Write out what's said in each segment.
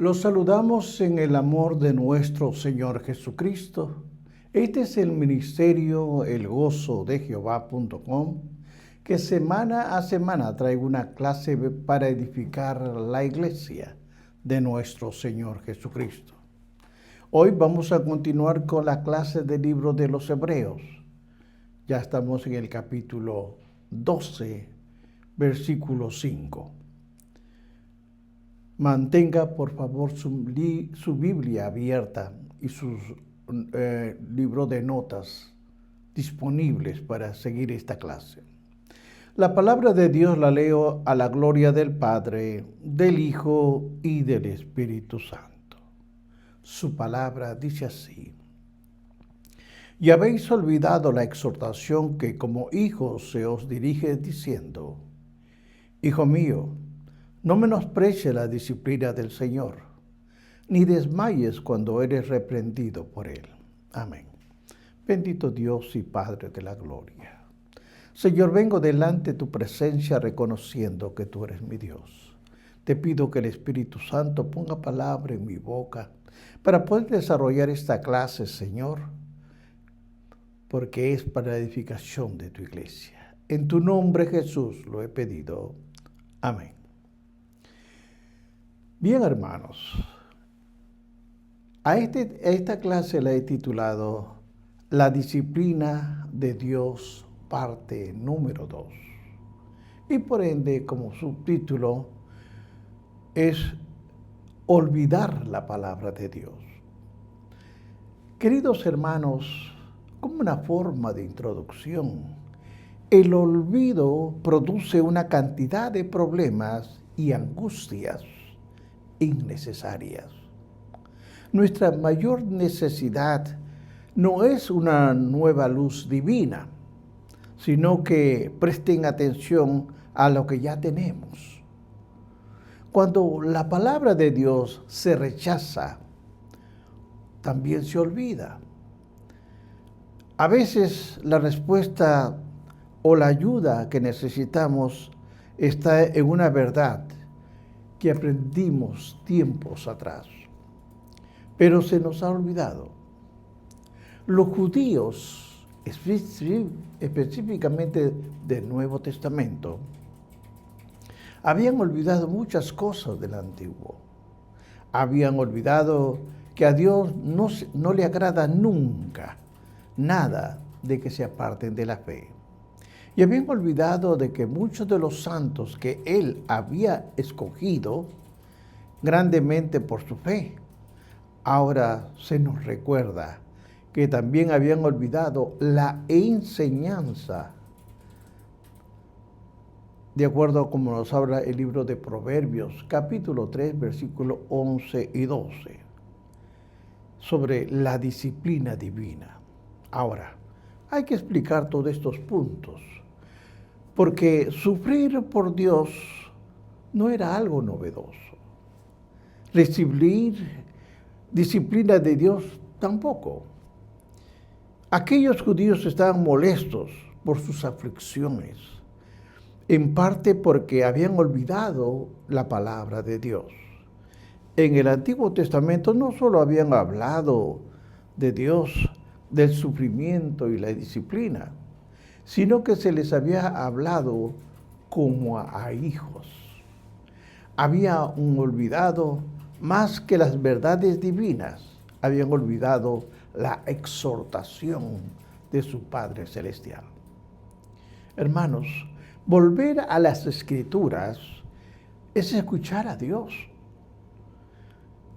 Los saludamos en el amor de nuestro Señor Jesucristo. Este es el ministerio elgozodejehová.com, que semana a semana trae una clase para edificar la iglesia de nuestro Señor Jesucristo. Hoy vamos a continuar con la clase del libro de los Hebreos. Ya estamos en el capítulo 12, versículo 5. Mantenga, por favor, su Biblia abierta y sus libros de notas disponibles para seguir esta clase. La palabra de Dios la leo a la gloria del Padre, del Hijo y del Espíritu Santo. Su palabra dice así: Y habéis olvidado la exhortación que como hijos se os dirige diciendo: Hijo mío, no menosprecies la disciplina del Señor, ni desmayes cuando eres reprendido por Él. Amén. Bendito Dios y Padre de la gloria. Señor, vengo delante de tu presencia reconociendo que tú eres mi Dios. Te pido que el Espíritu Santo ponga palabra en mi boca para poder desarrollar esta clase, Señor, porque es para la edificación de tu iglesia. En tu nombre, Jesús, lo he pedido. Amén. Bien, hermanos, a esta clase la he titulado La disciplina de Dios, parte número 2. Y por ende, como subtítulo, es olvidar la palabra de Dios. Queridos hermanos, como una forma de introducción, el olvido produce una cantidad de problemas y angustias innecesarias. Nuestra mayor necesidad no es una nueva luz divina, sino que presten atención a lo que ya tenemos. Cuando la palabra de Dios se rechaza, también se olvida. A veces la respuesta o la ayuda que necesitamos está en una verdad que aprendimos tiempos atrás, pero se nos ha olvidado. Los judíos, específicamente del Nuevo Testamento, habían olvidado muchas cosas del Antiguo. Habían olvidado que a Dios no le agrada nunca nada de que se aparten de la fe. Y habían olvidado de que muchos de los santos que Él había escogido grandemente por su fe, ahora se nos recuerda que también habían olvidado la enseñanza, de acuerdo a como nos habla el libro de Proverbios, capítulo 3, versículos 11 y 12, sobre la disciplina divina. Ahora, hay que explicar todos estos puntos, porque sufrir por Dios no era algo novedoso. Recibir disciplina de Dios tampoco. Aquellos judíos estaban molestos por sus aflicciones, en parte porque habían olvidado la palabra de Dios. En el Antiguo Testamento no solo habían hablado de Dios, del sufrimiento y la disciplina, sino que se les había hablado como a hijos. Habían olvidado más que las verdades divinas, habían olvidado la exhortación de su Padre Celestial. Hermanos, volver a las Escrituras es escuchar a Dios,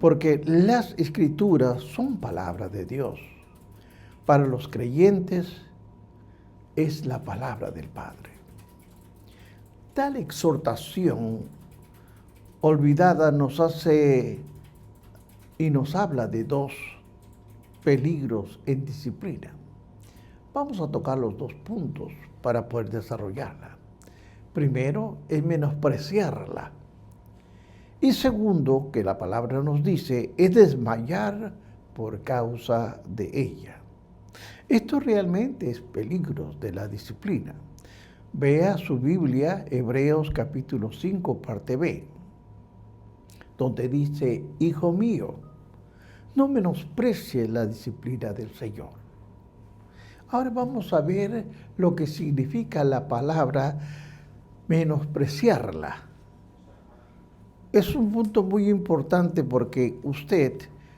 porque las Escrituras son palabra de Dios. Para los creyentes es la palabra del Padre. Tal exhortación olvidada nos hace y nos habla de dos peligros en disciplina. Vamos a tocar los dos puntos para poder desarrollarla. Primero, es menospreciarla. Y segundo, que la palabra nos dice, es desmayar por causa de ella. Esto realmente es peligro de la disciplina. Vea su Biblia, Hebreos capítulo 5, parte B. donde dice, hijo mío, no menosprecies la disciplina del Señor. Ahora vamos a ver lo que significa la palabra menospreciarla. Es un punto muy importante porque usted,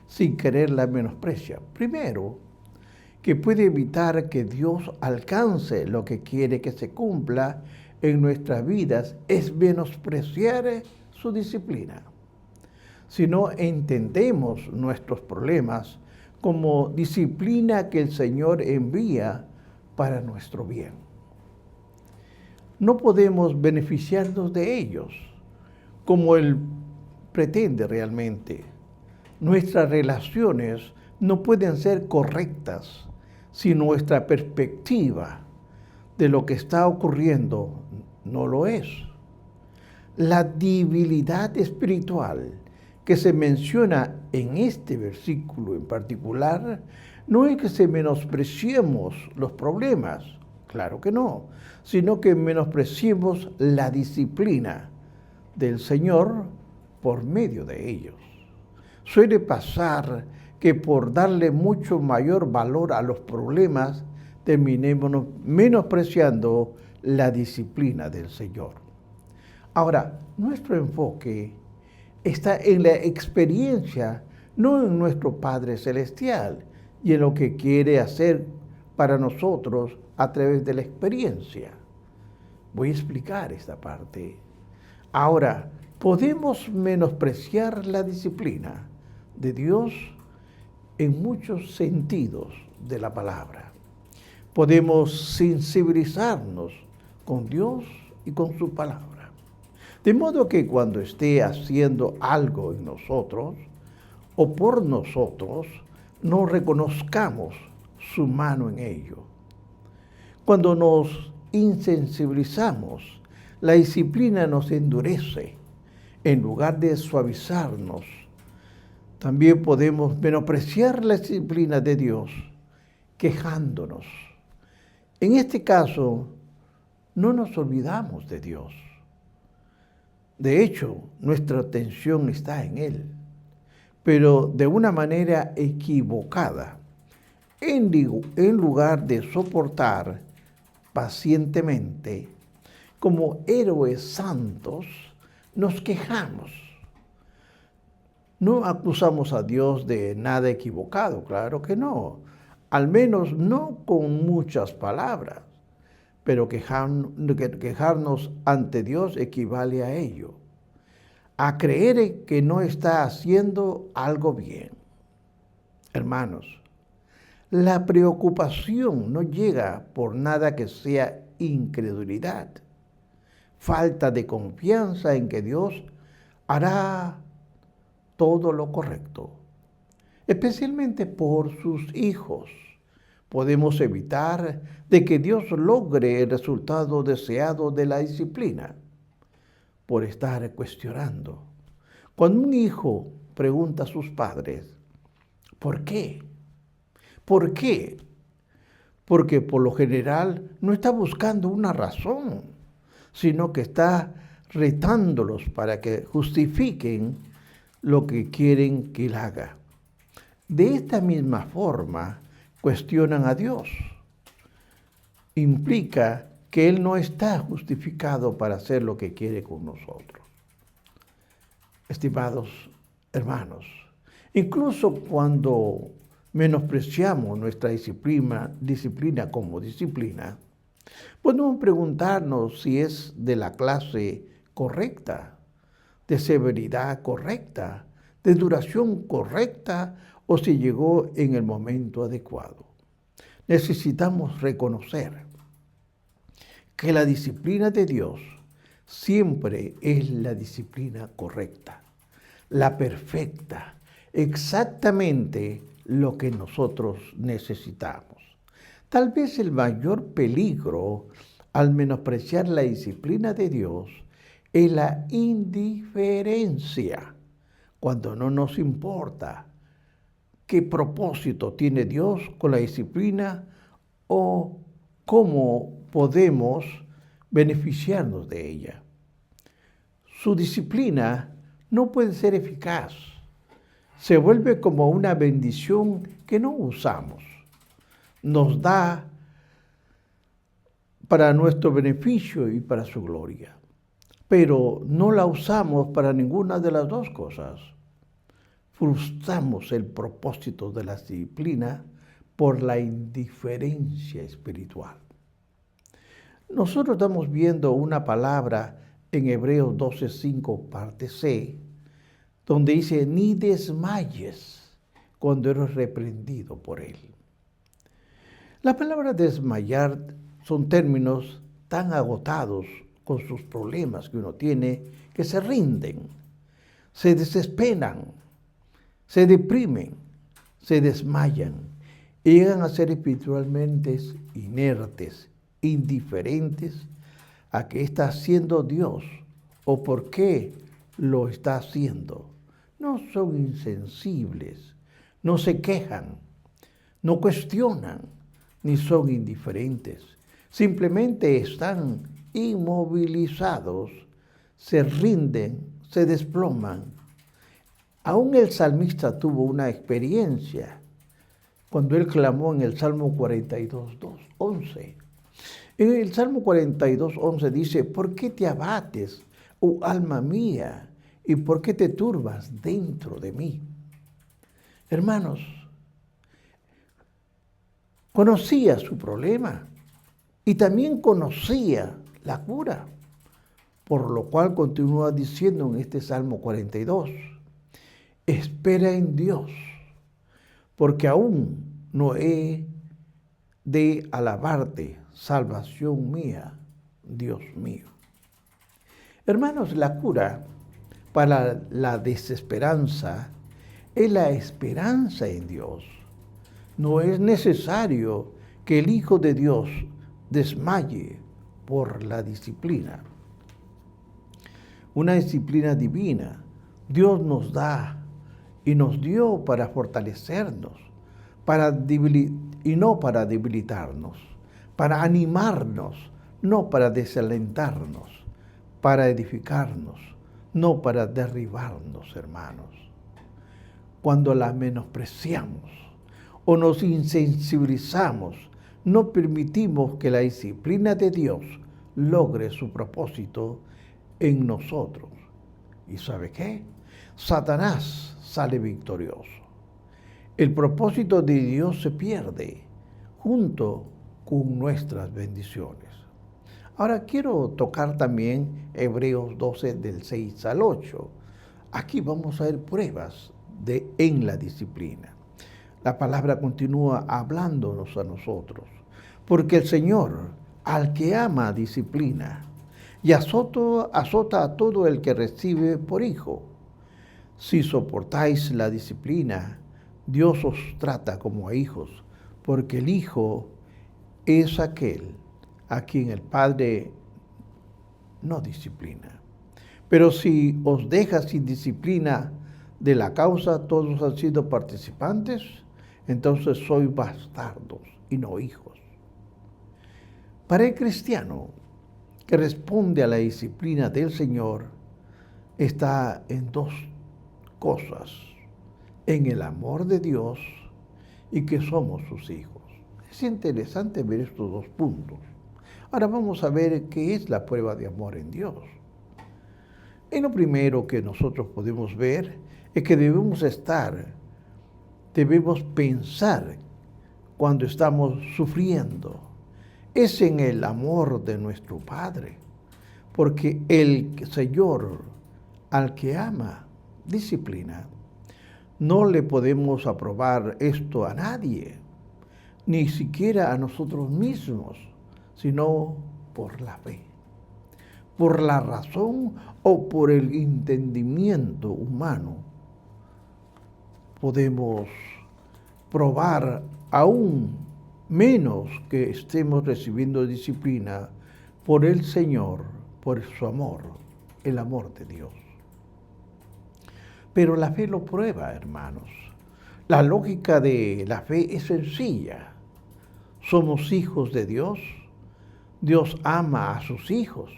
sin querer, la menosprecia. Primero, que puede evitar que Dios alcance lo que quiere que se cumpla en nuestras vidas, es menospreciar su disciplina. Si no entendemos nuestros problemas como disciplina que el Señor envía para nuestro bien, no podemos beneficiarnos de ellos como Él pretende realmente. Nuestras relaciones no pueden ser correctas si nuestra perspectiva de lo que está ocurriendo no lo es. La debilidad espiritual que se menciona en este versículo en particular no es que se menospreciemos los problemas, claro que no, sino que menospreciemos la disciplina del Señor por medio de ellos. Suele pasar que por darle mucho mayor valor a los problemas, terminemos menospreciando la disciplina del Señor. Ahora, nuestro enfoque está en la experiencia, no en nuestro Padre Celestial y en lo que quiere hacer para nosotros a través de la experiencia. Voy a explicar esta parte. Ahora, podemos menospreciar la disciplina de Dios en muchos sentidos de la palabra. Podemos sensibilizarnos con Dios y con su palabra. De modo que cuando esté haciendo algo en nosotros o por nosotros, no reconozcamos su mano en ello. Cuando nos insensibilizamos, la disciplina nos endurece en lugar de suavizarnos. También podemos menospreciar la disciplina de Dios quejándonos. En este caso, no nos olvidamos de Dios. De hecho, nuestra atención está en Él, pero de una manera equivocada. En lugar de soportar pacientemente, como héroes santos, nos quejamos. No acusamos a Dios de nada equivocado, claro que no. Al menos no con muchas palabras. Pero quejarnos ante Dios equivale a ello, a creer que no está haciendo algo bien. Hermanos, la preocupación no llega por nada que sea incredulidad, falta de confianza en que Dios hará todo lo correcto, especialmente por sus hijos. Podemos evitar de que Dios logre el resultado deseado de la disciplina por estar cuestionando. Cuando un hijo pregunta a sus padres, ¿por qué? ¿Por qué? Porque por lo general no está buscando una razón, sino que está retándolos para que justifiquen lo que quieren que él haga. De esta misma forma, cuestionan a Dios. Implica que Él no está justificado para hacer lo que quiere con nosotros. Estimados hermanos, incluso cuando menospreciamos nuestra disciplina como disciplina, podemos preguntarnos si es de la clase correcta, de severidad correcta, de duración correcta, o si llegó en el momento adecuado. Necesitamos reconocer que la disciplina de Dios siempre es la disciplina correcta, la perfecta, exactamente lo que nosotros necesitamos. Tal vez el mayor peligro al menospreciar la disciplina de Dios es la indiferencia, cuando no nos importa qué propósito tiene Dios con la disciplina o cómo podemos beneficiarnos de ella. Su disciplina no puede ser eficaz. Se vuelve como una bendición que no usamos. Nos da para nuestro beneficio y para su gloria. Pero no la usamos para ninguna de las dos cosas. Frustramos el propósito de la disciplina por la indiferencia espiritual. Nosotros estamos viendo una palabra en Hebreos 12:5, parte C, donde dice, ni desmayes cuando eres reprendido por él. La palabra desmayar son términos tan agotados con sus problemas que uno tiene, que se rinden, se desesperan, se deprimen, se desmayan y llegan a ser espiritualmente inertes, indiferentes a qué está haciendo Dios o por qué lo está haciendo. No son insensibles, no se quejan, no cuestionan, ni son indiferentes. Simplemente están inmovilizados, se rinden, se desploman. Aún el salmista tuvo una experiencia cuando él clamó en el Salmo 42:11. En el Salmo 42:11 dice, ¿por qué te abates, oh alma mía? ¿Y por qué te turbas dentro de mí? Hermanos, conocía su problema y también conocía la cura, por lo cual continúa diciendo en este Salmo 42, espera en Dios, porque aún no he de alabarte, salvación mía, Dios mío. Hermanos, la cura para la desesperanza es la esperanza en Dios. No es necesario que el Hijo de Dios desmaye por la disciplina. Una disciplina divina Dios nos da y nos dio para fortalecernos, y no para debilitarnos, para animarnos, no para desalentarnos, para edificarnos, no para derribarnos, hermanos. Cuando la menospreciamos o nos insensibilizamos, no permitimos que la disciplina de Dios logre su propósito en nosotros. ¿Y sabe qué? Satanás sale victorioso. El propósito de Dios se pierde junto con nuestras bendiciones. Ahora quiero tocar también Hebreos 12 del 6 al 8. Aquí vamos a ver pruebas en la disciplina. La palabra continúa hablándonos a nosotros, porque el Señor, al que ama, disciplina y azota a todo el que recibe por hijo. Si soportáis la disciplina, Dios os trata como a hijos, porque el hijo es aquel a quien el Padre no disciplina. Pero si os deja sin disciplina de la causa, todos han sido participantes, entonces sois bastardos y no hijos. Para el cristiano que responde a la disciplina del Señor, está en dos cosas: en el amor de Dios y que somos sus hijos. Es interesante ver estos dos puntos. Ahora vamos a ver qué es la prueba de amor en Dios. Y lo primero que nosotros podemos ver es que debemos pensar cuando estamos sufriendo. Es en el amor de nuestro Padre, porque el Señor al que ama disciplina. No le podemos aprobar esto a nadie, ni siquiera a nosotros mismos, sino por la fe, por la razón o por el entendimiento humano. Podemos probar aún menos que estemos recibiendo disciplina por el Señor, por su amor, el amor de Dios. Pero la fe lo prueba, hermanos. La lógica de la fe es sencilla. Somos hijos de Dios. Dios ama a sus hijos.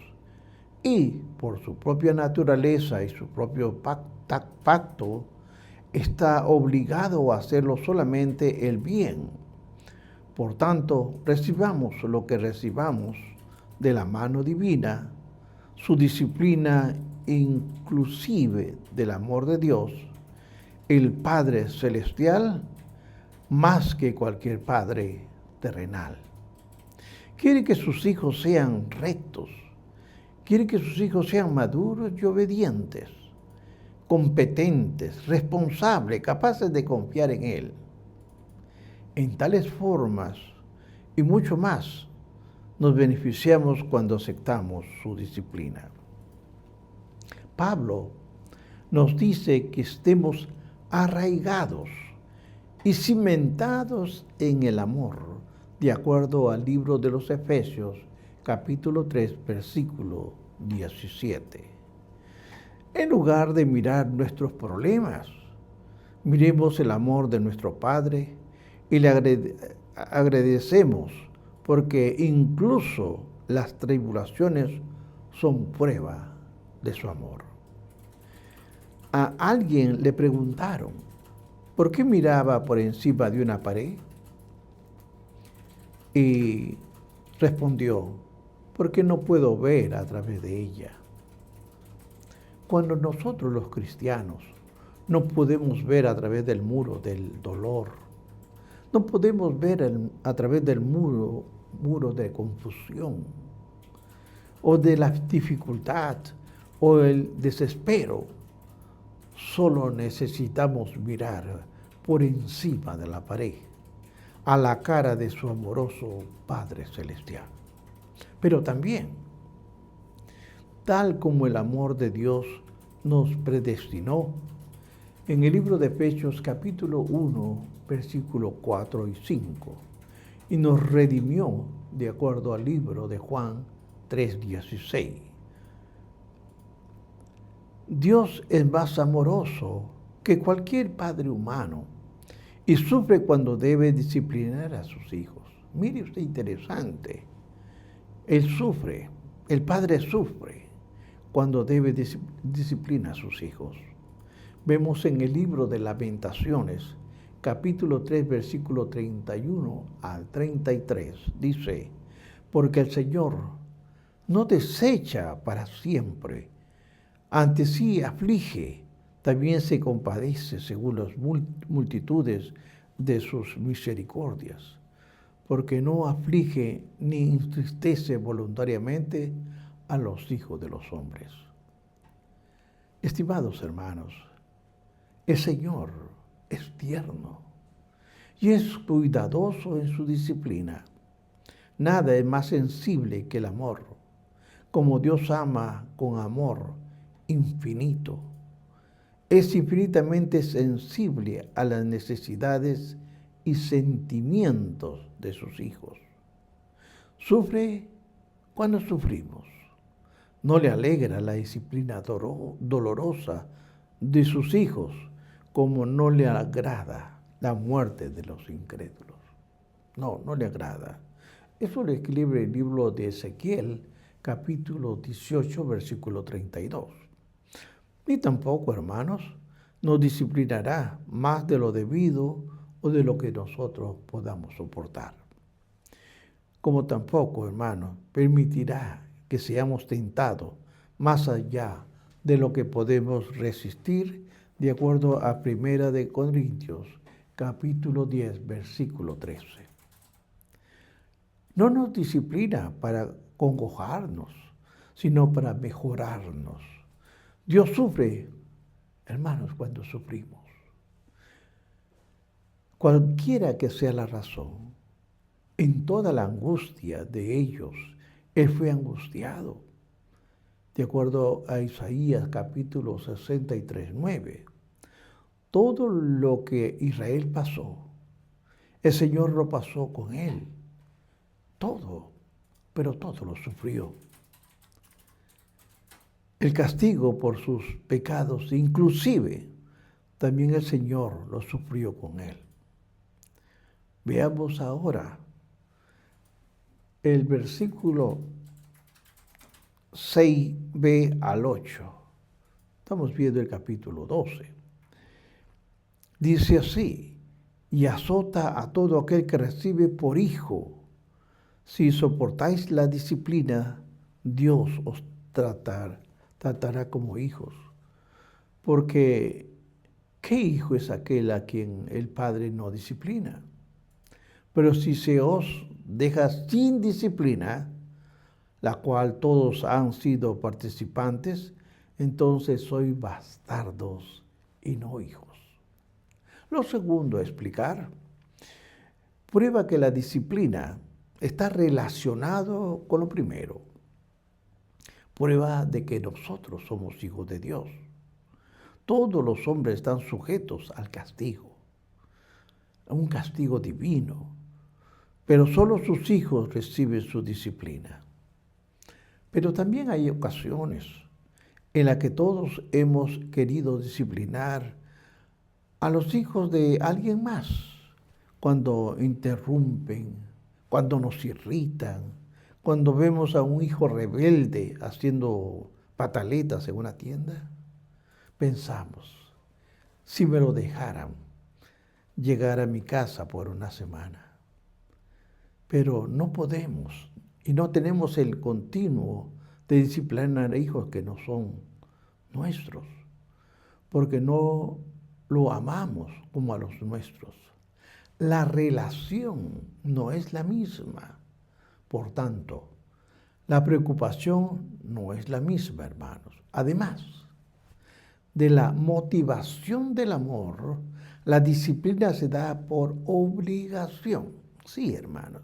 y por su propia naturaleza y su propio pacto, está obligado a hacerlo solamente el bien. Por tanto, recibamos lo que recibamos de la mano divina, su disciplina inclusive del amor de Dios, el Padre Celestial, más que cualquier padre terrenal. Quiere que sus hijos sean rectos, quiere que sus hijos sean maduros y obedientes, competentes, responsables, capaces de confiar en Él. En tales formas y mucho más nos beneficiamos cuando aceptamos su disciplina. Pablo nos dice que estemos arraigados y cimentados en el amor, de acuerdo al libro de los Efesios, capítulo 3, versículo 17. En lugar de mirar nuestros problemas, miremos el amor de nuestro Padre y le agradecemos porque incluso las tribulaciones son prueba de su amor. A alguien le preguntaron, ¿por qué miraba por encima de una pared? Y respondió, porque no puedo ver a través de ella. Cuando nosotros los cristianos no podemos ver a través del muro del dolor, no podemos ver a través del muro de confusión, o de la dificultad, o el desespero, solo necesitamos mirar por encima de la pared a la cara de su amoroso Padre Celestial. Pero también, tal como el amor de Dios nos predestinó, en el libro de Efesios capítulo 1, versículos 4 y 5, y nos redimió de acuerdo al libro de Juan 3:16. Dios es más amoroso que cualquier padre humano y sufre cuando debe disciplinar a sus hijos. Mire usted, interesante. Él sufre, el padre sufre cuando debe disciplinar a sus hijos. Vemos en el libro de Lamentaciones, capítulo 3, versículo 31 al 33, dice, porque el Señor no desecha para siempre, antes sí aflige, también se compadece según las multitudes de sus misericordias, porque no aflige ni entristece voluntariamente a los hijos de los hombres. Estimados hermanos, el Señor es tierno y es cuidadoso en su disciplina. Nada es más sensible que el amor, como Dios ama con amor infinito. Es infinitamente sensible a las necesidades y sentimientos de sus hijos. Sufre cuando sufrimos. No le alegra la disciplina dolorosa de sus hijos, como no le agrada la muerte de los incrédulos. No le agrada. Eso lo escribe el libro de Ezequiel, capítulo 18, versículo 32. Ni tampoco, hermanos, nos disciplinará más de lo debido o de lo que nosotros podamos soportar. Como tampoco, hermanos, permitirá que seamos tentados más allá de lo que podemos resistir, de acuerdo a 1 de Corintios, capítulo 10, versículo 13. No nos disciplina para congojarnos, sino para mejorarnos. Dios sufre, hermanos, cuando sufrimos. Cualquiera que sea la razón, en toda la angustia de ellos, Él fue angustiado. De acuerdo a Isaías capítulo 63, 9. Todo lo que Israel pasó, el Señor lo pasó con Él. Todo, pero todo lo sufrió. El castigo por sus pecados, inclusive, también el Señor lo sufrió con Él. Veamos ahora el versículo 6b al 8. Estamos viendo el capítulo 12. Dice así: y azota a todo aquel que recibe por hijo. Si soportáis la disciplina, Dios os tratará como hijos. Porque, ¿qué hijo es aquel a quien el Padre no disciplina? Pero si se os deja sin disciplina, la cual todos han sido participantes, entonces sois bastardos y no hijos. Lo segundo a explicar, prueba que la disciplina está relacionado con lo primero. Prueba de que nosotros somos hijos de Dios. Todos los hombres están sujetos al castigo, a un castigo divino, pero solo sus hijos reciben su disciplina. Pero también hay ocasiones en las que todos hemos querido disciplinar a los hijos de alguien más, cuando interrumpen, cuando nos irritan, cuando vemos a un hijo rebelde haciendo pataletas en una tienda. Pensamos, si me lo dejaran llegar a mi casa por una semana. Pero no podemos y no tenemos el continuo de disciplinar a hijos que no son nuestros, porque no lo amamos como a los nuestros. La relación no es la misma. Por tanto, la preocupación no es la misma, hermanos. Además de la motivación del amor, la disciplina se da por obligación. Sí, hermanos.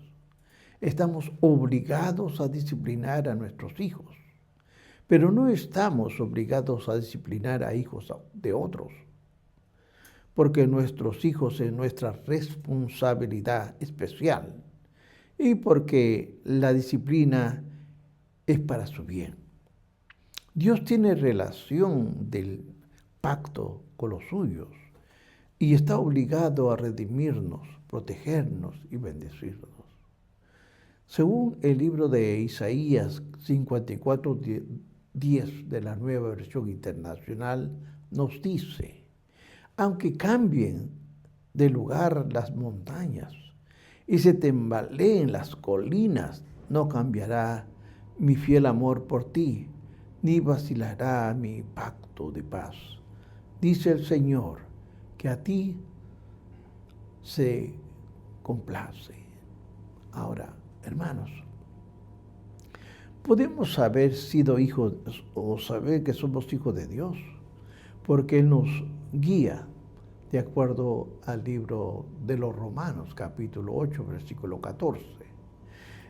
Estamos obligados a disciplinar a nuestros hijos, pero no estamos obligados a disciplinar a hijos de otros, porque nuestros hijos es nuestra responsabilidad especial y porque la disciplina es para su bien. Dios tiene relación del pacto con los suyos y está obligado a redimirnos, protegernos y bendecirnos. Según el libro de Isaías 54:10 de la Nueva Versión Internacional, nos dice: aunque cambien de lugar las montañas y se tambaleen las colinas, no cambiará mi fiel amor por ti, ni vacilará mi pacto de paz. Dice el Señor, que a ti se complace. Ahora, hermanos, podemos haber sido hijos o saber que somos hijos de Dios, porque Él nos guía de acuerdo al libro de los Romanos, capítulo 8, versículo 14,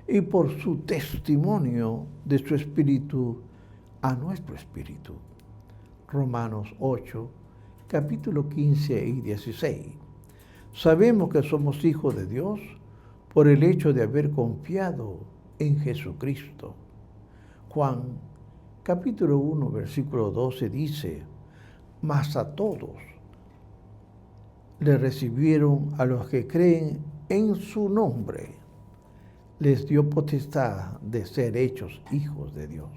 y por su testimonio de su espíritu a nuestro espíritu. Romanos 8, capítulo 15 y 16. Sabemos que somos hijos de Dios por el hecho de haber confiado en Jesucristo. Juan, capítulo 1, versículo 12 dice: mas a todos le recibieron a los que creen en su nombre, les dio potestad de ser hechos hijos de Dios.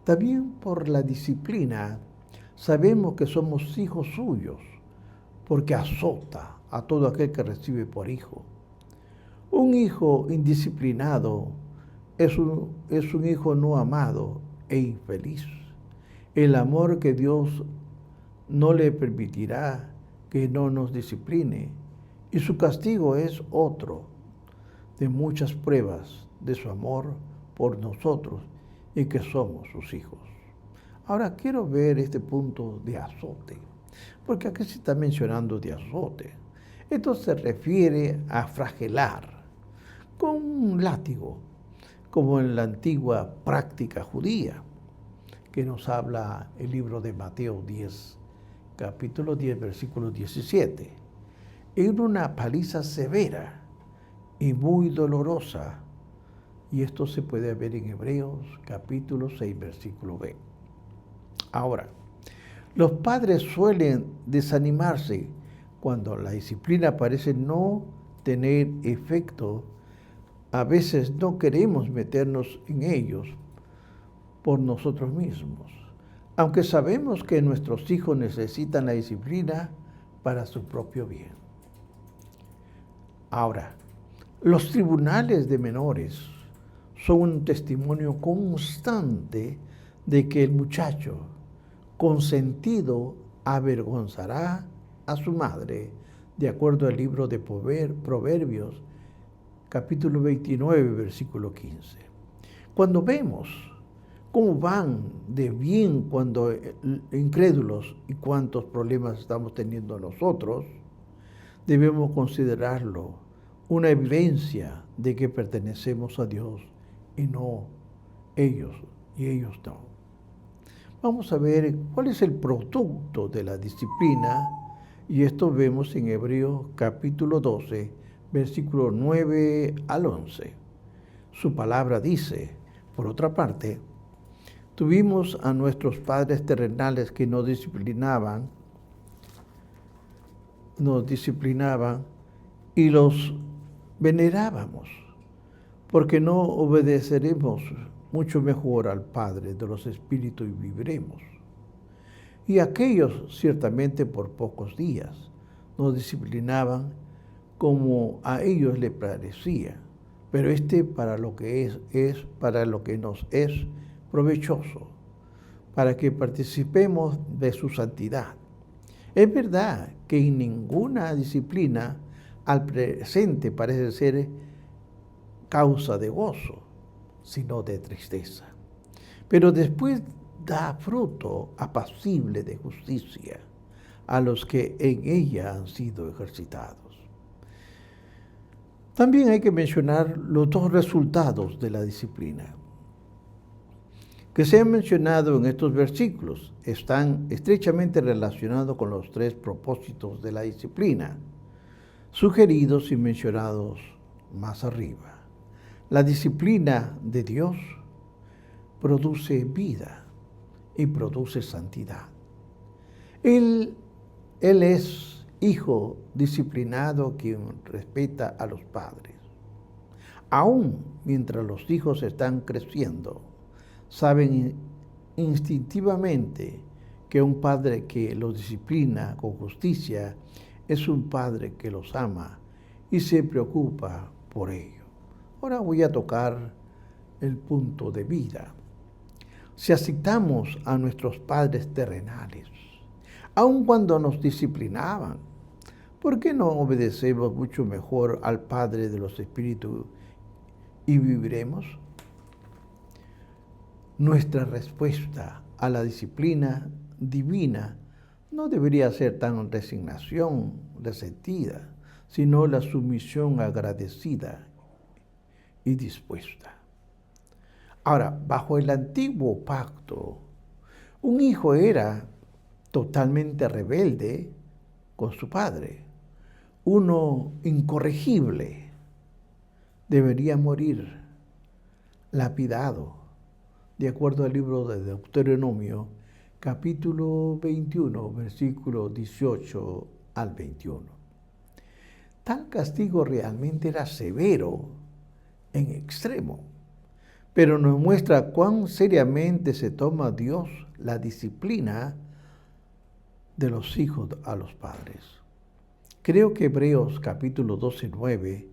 También por la disciplina sabemos que somos hijos suyos, porque azota a todo aquel que recibe por hijo. Un hijo indisciplinado es un hijo no amado e infeliz. El amor que Dios no le permitirá que no nos discipline, y su castigo es otro de muchas pruebas de su amor por nosotros y que somos sus hijos. Ahora quiero ver este punto de azote, porque aquí se está mencionando de azote. Esto se refiere a flagelar con un látigo, como en la antigua práctica judía, que nos habla el libro de Mateo 10, capítulo 10, versículo 17. En una paliza severa y muy dolorosa, y esto se puede ver en Hebreos, capítulo 6, versículo B. Ahora, los padres suelen desanimarse cuando la disciplina parece no tener efecto a veces no queremos meternos en ellos por nosotros mismos, aunque sabemos que nuestros hijos necesitan la disciplina para su propio bien. Ahora, los tribunales de menores son un testimonio constante de que el muchacho consentido avergonzará a su madre, de acuerdo al libro de Proverbios, capítulo 29, versículo 15. Cuando vemos cómo van de bien cuando incrédulos y cuántos problemas estamos teniendo nosotros, debemos considerarlo una evidencia de que pertenecemos a Dios y no ellos, y ellos no. Vamos a ver cuál es el producto de la disciplina, y esto vemos en Hebreos capítulo 12, versículos 9 al 11. Su palabra dice, por otra parte, tuvimos a nuestros padres terrenales que nos disciplinaban y los venerábamos, porque no obedeceremos mucho mejor al Padre de los Espíritus y viviremos. Y aquellos ciertamente por pocos días nos disciplinaban como a ellos les parecía, pero para lo que es para lo que nos es provechoso, para que participemos de su santidad. Es verdad que en ninguna disciplina al presente parece ser causa de gozo, sino de tristeza. Pero después da fruto apacible de justicia a los que en ella han sido ejercitados. También hay que mencionar los dos resultados de la disciplina que se han mencionado en estos versículos. Están estrechamente relacionados con los tres propósitos de la disciplina, sugeridos y mencionados más arriba. La disciplina de Dios produce vida y produce santidad. Él es hijo disciplinado quien respeta a los padres. Aún mientras los hijos están creciendo, saben instintivamente que un padre que los disciplina con justicia es un padre que los ama y se preocupa por ello. Ahora voy a tocar el punto de vida. Si aceptamos a nuestros padres terrenales, aun cuando nos disciplinaban, ¿por qué no obedecemos mucho mejor al Padre de los Espíritus y viviremos? Nuestra respuesta a la disciplina divina no debería ser tan resignación resentida, sino la sumisión agradecida y dispuesta. Ahora, bajo el antiguo pacto, un hijo era totalmente rebelde con su padre, uno incorregible, debería morir lapidado, de acuerdo al libro de Deuteronomio, capítulo 21, versículo 18 al 21. Tal castigo realmente era severo en extremo, pero nos muestra cuán seriamente se toma Dios la disciplina de los hijos a los padres. Creo que Hebreos capítulo 12, 9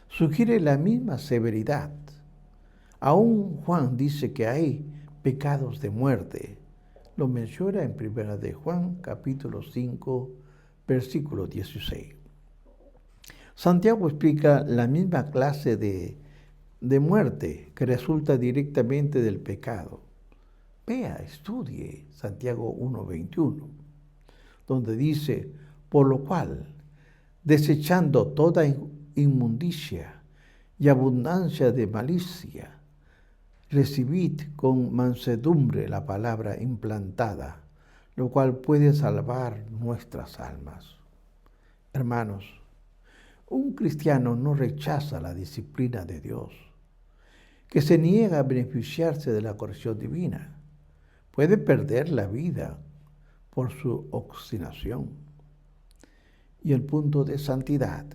sugiere la misma severidad. Aún Juan dice que hay pecados de muerte. Lo menciona en 1 de Juan, capítulo 5, versículo 16. Santiago explica la misma clase de muerte que resulta directamente del pecado. Vea, estudie Santiago 1:21, donde dice, por lo cual, desechando toda inmundicia y abundancia de malicia, recibid con mansedumbre la palabra implantada, lo cual puede salvar nuestras almas. Hermanos, un cristiano no rechaza la disciplina de Dios, que se niega a beneficiarse de la corrección divina. Puede perder la vida por su obstinación. Y el punto de santidad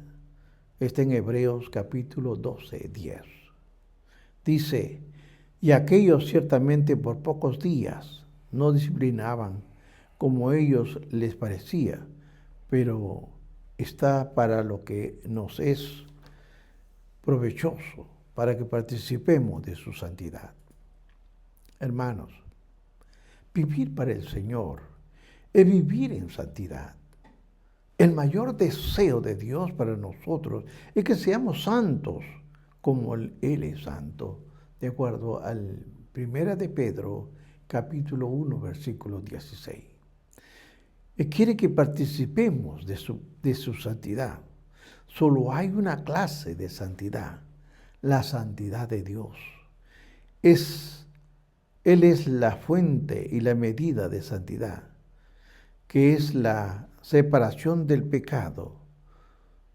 Está en Hebreos capítulo 12, 10. Dice, y aquellos ciertamente por pocos días no disciplinaban como ellos les parecía, pero está para lo que nos es provechoso, para que participemos de su santidad. Hermanos, vivir para el Señor es vivir en santidad. El mayor deseo de Dios para nosotros es que seamos santos como Él es santo, de acuerdo al 1 de Pedro, capítulo 1, versículo 16. Él quiere que participemos de su santidad. Solo hay una clase de santidad, la santidad de Dios. Él es la fuente y la medida de santidad, que es la separación del pecado.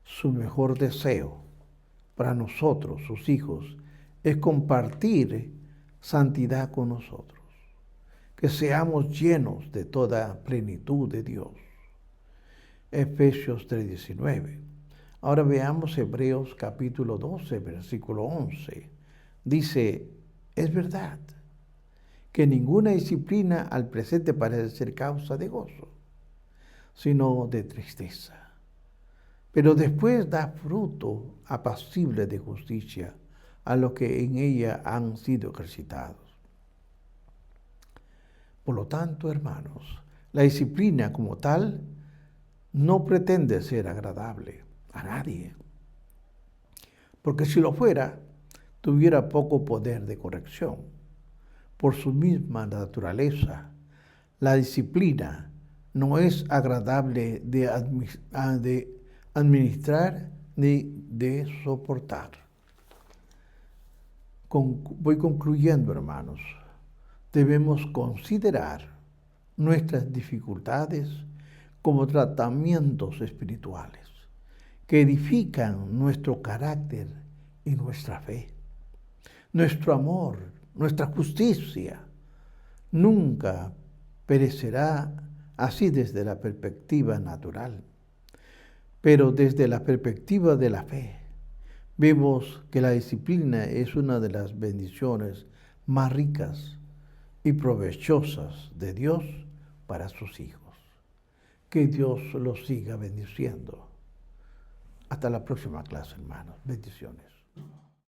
Su mejor deseo para nosotros, sus hijos, es compartir santidad con nosotros, que seamos llenos de toda plenitud de Dios. Efesios 3:19. Ahora veamos Hebreos capítulo 12, versículo 11. Dice, es verdad que ninguna disciplina al presente parece ser causa de gozo, sino de tristeza. Pero después da fruto apacible de justicia a los que en ella han sido ejercitados. Por lo tanto, hermanos, la disciplina como tal no pretende ser agradable a nadie, porque si lo fuera, tuviera poco poder de corrección. Por su misma naturaleza, la disciplina no es agradable de administrar ni de soportar. Voy concluyendo, hermanos. Debemos considerar nuestras dificultades como tratamientos espirituales que edifican nuestro carácter y nuestra fe. Nuestro amor, nuestra justicia nunca perecerá así desde la perspectiva natural. Pero desde la perspectiva de la fe, vemos que la disciplina es una de las bendiciones más ricas y provechosas de Dios para sus hijos. Que Dios los siga bendiciendo. Hasta la próxima clase, hermanos. Bendiciones.